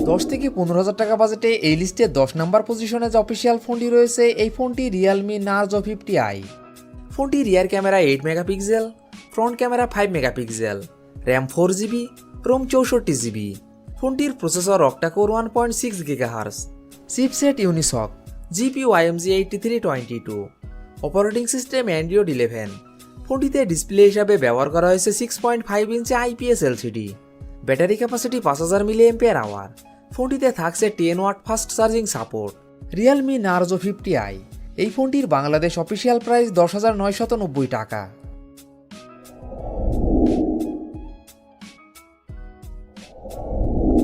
10 থেকে 15,000 টাকা বাজেটে এই লিস্টে 10 নম্বর পজিশনে যে অফিসিয়াল ফোনটি রয়েছে এই ফোনটি রিয়েলমি নার্জো 50i। ফোনটি rear camera 8 megapixel, front camera 5 megapixel, RAM 4GB, ROM 64GB। ফোনটির processor octa core 1.6 GHz, chipset Unisoc, GPU IMG 8322, operating system Android 11। ফোনটিতে ডিসপ্লে হিসাবে ব্যবহার করা হয়েছে 6.5 ইঞ্চি IPS LCD। Battery capacity 5000 mAh। ফোনটিতে থাকছে 10 watt fast charging support. Realme Narzo 50i। এই ফোনটির বাংলাদেশ অফিসিয়াল প্রাইস 10,990 টাকা।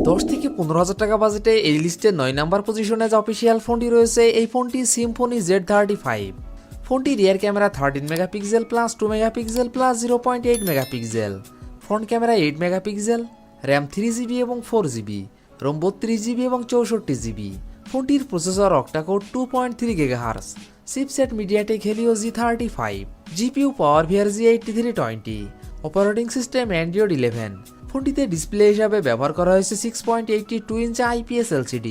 দশ থেকে 15,000 টাকা বাজেটে এই লিস্টে 9 নম্বর পজিশনে যে অফিসিয়াল ফোনটি রয়েছে এই ফোনটি সিম্ফনি Z35। ফোনটি rear camera 13 megapixel plus 2 megapixel plus 0.8 megapixel, front camera 8 megapixel, RAM 3GB এবং 4GB, রোম 32GB এবং 64GB। ফোনটির processor octa core 2.3 GHz, chipset MediaTek Helio G35, GPU power VRG 8320, operating system Android 11। ফোনটিতে display হিসাবে ব্যবহার করা হয়েছে 6.82 ইঞ্চি IPS LCD।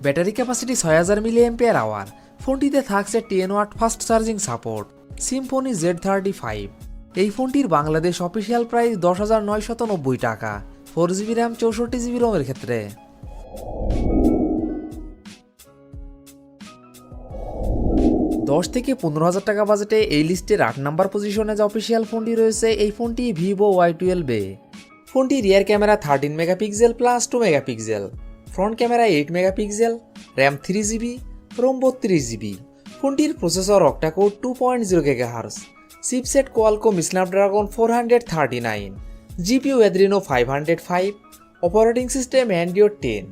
Battery capacity 6000 mAh। ফোনটিতে থাকছে 10 watt fast charging support. Symphony Z35। এই ফোনটির বাংলাদেশ অফিসিয়াল প্রাইস 10,990 টাকা 4GB র্যাম 64GB রোমের ক্ষেত্রে। দশ থেকে 15,000 টাকা বাজেটে এই লিস্টের 8 নম্বর পজিশনে যে অফিসিয়াল ফোনটি রয়েছে এই ফোনটি Vivo-Y12a। ফোনটি rear camera 13 megapixel plus 2 megapixel, front camera 8 megapixel, RAM 3GB, ROM 32GB। ফোনটির processor octa-core 2.0 GHz, chipset Qualcomm Snapdragon 439, GPU Adreno 505, operating system Android 10।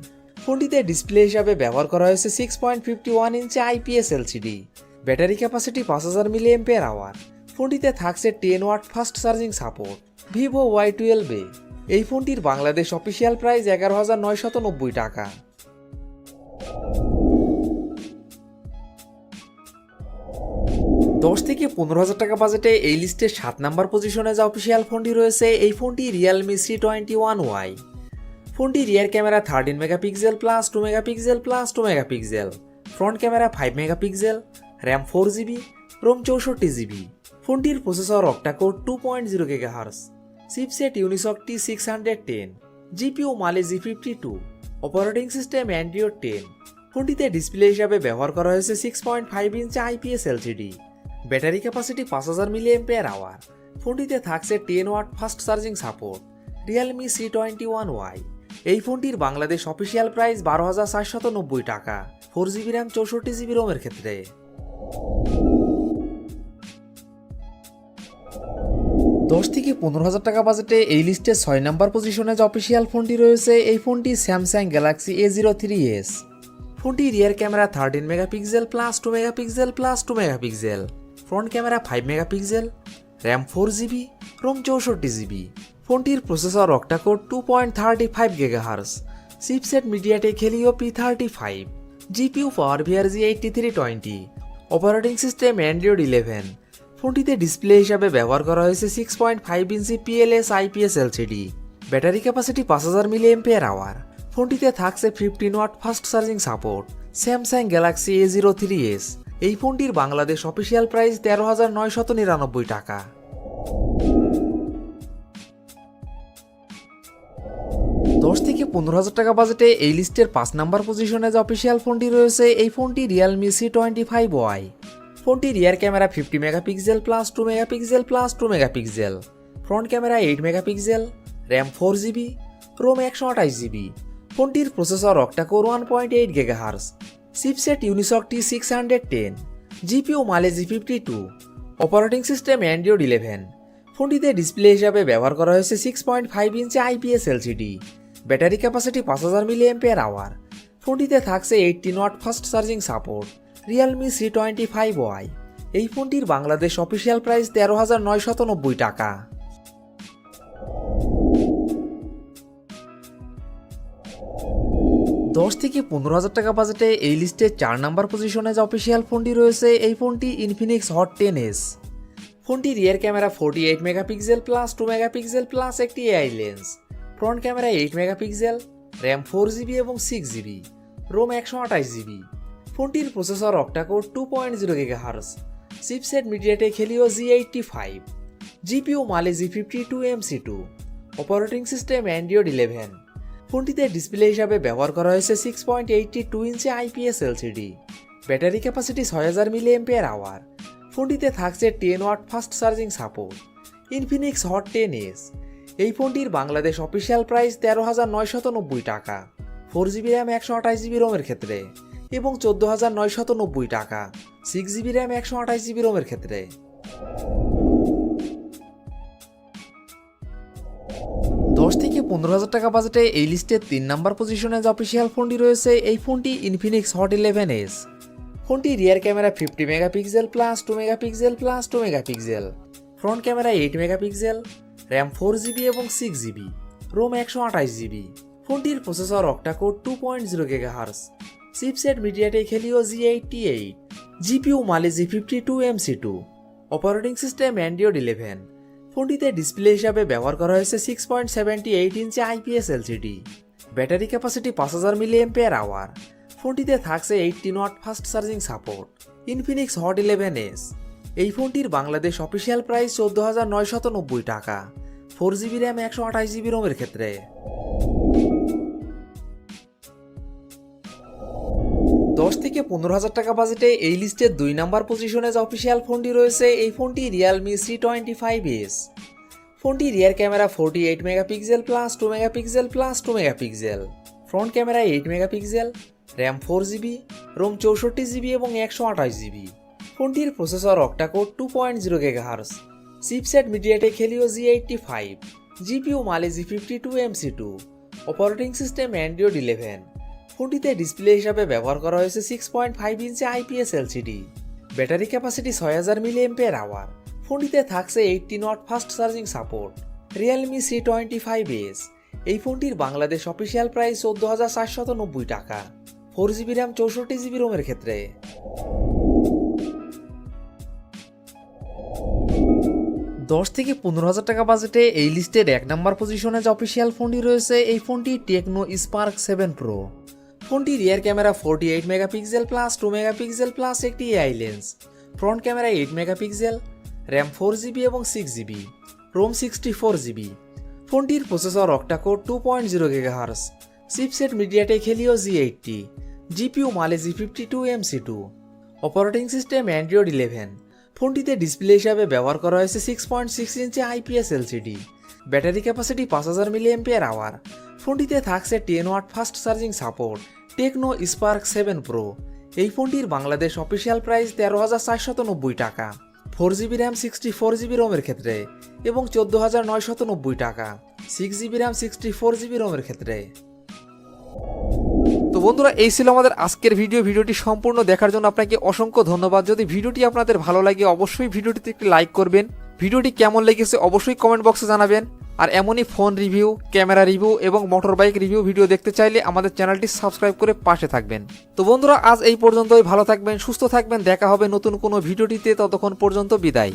ফোনটিতে ডিসপ্লে হিসাবে ব্যবহার করা হয়েছে 6.51 ইঞ্চি IPS LCD। Battery capacity 5000 mAh। ফোনটিতে থাকছে 10 watt fast charging support. Vivo-Y12a। এই ফোনটির বাংলাদেশ অফিসিয়াল প্রাইস 11,990 টাকা। দশ থেকে 15,000 টাকা বাজেটে এই লিস্টের 7 নম্বর পজিশনে যে অফিসিয়াল ফোনটি রয়েছে এই ফোনটি রিয়েলমি C21Y। ফোনটি rear camera 13 megapixel plus 2 megapixel plus 2 megapixel, front camera 5 megapixel, RAM 4GB, ROM 64GB। ফোনটির processor octa-core 2.0 GHz, chipset Unisoc T610, GPU Mali G52, operating system Android 10। ফোনটিতে ডিসপ্লে হিসাবে ব্যবহার করা হয়েছে 6.5 ইঞ্চি IPS LCD। Battery capacity 5000 mAh। ফোনটিতে থাকছে 10 watt fast charging support. Realme C21Y। এই ফোনটির বাংলাদেশ অফিসিয়াল প্রাইস 12,490 টাকা 4GB র্যাম 64GB রোমের ক্ষেত্রে। দশ থেকে 15,000 টাকা বাজেটে এই লিস্টে 6 নম্বর পজিশনে যে অফিসিয়াল ফোনটি রয়েছে এই ফোনটি স্যামসাং গ্যালাক্সি A03s। ফোনটি rear camera 13 megapixel plus 2 megapixel plus 2 megapixel, front camera 5 megapixel, RAM 4GB, ROM 64GB। ফোনটির processor octa core 2.35 GHz, chipset MediaTek Helio P35, GPU power VRG 8320, operating system Android 11। ফোনটিতে display হিসাবে ব্যবহার করা হয়েছে 6.5 ইঞ্চি PLS IPS LCD। Battery capacity 5000 mAh। ফোনটিতে থাকছে 15 watt fast charging support. Samsung Galaxy A03s। এই ফোনটির বাংলাদেশ অফিসিয়াল প্রাইস 13,999 টাকা। দশ থেকে 15,000 টাকা বাজেটে এই লিস্টের 5 নম্বর পজিশনে যে অফিসিয়াল ফোনটি রয়েছে এই ফোনটি রিয়েলমি C25Y। ফোনটি rear camera 50 megapixel plus 2 megapixel plus 2 megapixel, front camera 8 megapixel, RAM 4GB, ROM 128GB। ফোনটির processor octacore 1.8 GHz, chipset Unisoc T610, GPU Mali G52, operating system Android 11। ফোনটিতে ডিসপ্লে হিসাবে ব্যবহার করা হয়েছে 6.5 ইঞ্চি IPS LCD। Battery capacity 5000 mAh। ফোনটিতে থাকছে 18 watt fast charging support. Realme C25Y। এই ফোনটির বাংলাদেশ অফিসিয়াল প্রাইস 13,990 টাকা। দশ থেকে 15,000 টাকা বাজেটে এই লিস্টে 4 নম্বর পজিশনে যে অফিসিয়াল ফোনটি রয়েছে এই ফোনটি ইনফিনিক্স হট 10s। ফোনটি rear camera 48 megapixel plus 2 megapixel plus একটি AI lens, front camera 8 megapixel, RAM 4GB এবং 6GB, রোম 128GB। ফোনটির processor octa-core 2.0 GHz, chipset MediaTek Helio G85, GPU Mali G52 MC2, operating system Android 11। ফোনটিতে display হিসাবে ব্যবহার করা হয়েছে 6.82 ইঞ্চি IPS LCD। Battery capacity 6000 mAh। ফোনটিতে থাকছে 10 watt fast charging support. Infinix hot 10S। এই ফোনটির বাংলাদেশ অফিসিয়াল প্রাইস 13,990 টাকা 4GB র্যাম 128GB রোমের ক্ষেত্রে এবং 14,990 টাকা 6GB র্যাম 128GB রোমের ক্ষেত্রে। 10 থেকে 15,000 টাকা বাজেটে এই লিস্টে 3 নম্বর পজিশনে যে অফিসিয়াল ফোনটি রয়েছে এই ফোনটি ইনফিনিক্স হট 11S। ফোনটি rear camera 50 megapixel plus 2 megapixel plus 2 megapixel, front camera 8 megapixel, RAM 4GB এবং 6GB, রোম 128GB। ফোনটির processor octa-core 2.0 GHz, chipset MediaTek Helio G88, GPU Mali G52 MC2, operating system Android 11। ফোনটিতে display হিসাবে ব্যবহার করা হয়েছে 6.78 inch IPS LCD। Battery capacity 5000 mAh। ফোনটিতে থাকছে 18 watt fast charging support. Infinix hot 11S। এই ফোনটির বাংলাদেশ অফিসিয়াল প্রাইস 14,990 টাকা 4GB র্যাম 128GB রোমের ক্ষেত্রে। 10 থেকে 15,000 টাকা বাজেটে এই লিস্টের 2 নম্বর পজিশনে যে অফিসিয়াল ফোনটি রয়েছে এই ফোনটি রিয়েলমি C25S। ফোনটি rear camera 48 megapixel plus 2 megapixel plus 2 megapixel, front camera 8 megapixel, RAM 4GB, ROM 64GB এবং 128GB। ফোনটির processor octa-core 2.0 GHz, chipset MediaTek Helio G85, GPU Mali G52 MC2, operating system Android 11। ফোনটিতে display হিসাবে ব্যবহার করা হয়েছে 6.5 ইঞ্চি IPS LCD। Battery capacity 6000 mAh। ফোনটিতে থাকছে 18 watt fast charging support. Realme C25S। এই ফোনটির বাংলাদেশ অফিসিয়াল প্রাইস 14,490 টাকা 4GB র্যাম 64GB রোমের ক্ষেত্রে। 10 থেকে 15,000 টাকা বাজেটে এই লিস্টের 1 নম্বর পজিশনে যে অফিসিয়াল ফোনটি রয়েছে এই ফোনটি টেকনো স্পার্ক 7 প্রো। ফোনটি rear camera 48 megapixel plus 2 megapixel plus একটি AI lens, front camera 8 megapixel, RAM 4GB এবং 6GB, রোম 64GB। ফোনটির processor octa-core 2.0 GHz, chipset MediaTek Helio G80, GPU Mali G52 MC2, operating system Android 11। ফোনটিতে display হিসাবে ব্যবহার করা হয়েছে 6.6 inch IPS LCD। Battery capacity 5000 mAh। ফোনটিতে থাকছে 10 watt fast charging support. Tecno Spark 7 Pro. এই ফোনটির বাংলাদেশ অফিসিয়াল প্রাইস 13,490 টাকা 4GB র্যাম 64GB রোমের ক্ষেত্রে এবং 14,990 টাকা 6GB র্যাম 64GB রোমের ক্ষেত্রে। তো বন্ধুরা এই ছিল আমাদের আজকের ভিডিওটি সম্পূর্ণ দেখার জন্য আপনাকে অসংখ্য ধন্যবাদ। যদি ভিডিওটি আপনাদের ভালো লাগে অবশ্যই ভিডিওটিতে একটি লাইক করবেন। ভিডিওটি কেমন লেগেছে অবশ্যই কমেন্ট বক্সে জানাবেন। আর এমনই ফোন রিভিউ, ক্যামেরা রিভিউ এবং মোটর বাইক রিভিউ ভিডিও দেখতে চাইলে আমাদের চ্যানেলটি সাবস্ক্রাইব করে পাশে থাকবেন। তো বন্ধুরা আজ এই পর্যন্তই, ভালো থাকবেন, সুস্থ থাকবেন, দেখা হবে নতুন কোনো ভিডিওটিতে, ততক্ষণ পর্যন্ত বিদায়।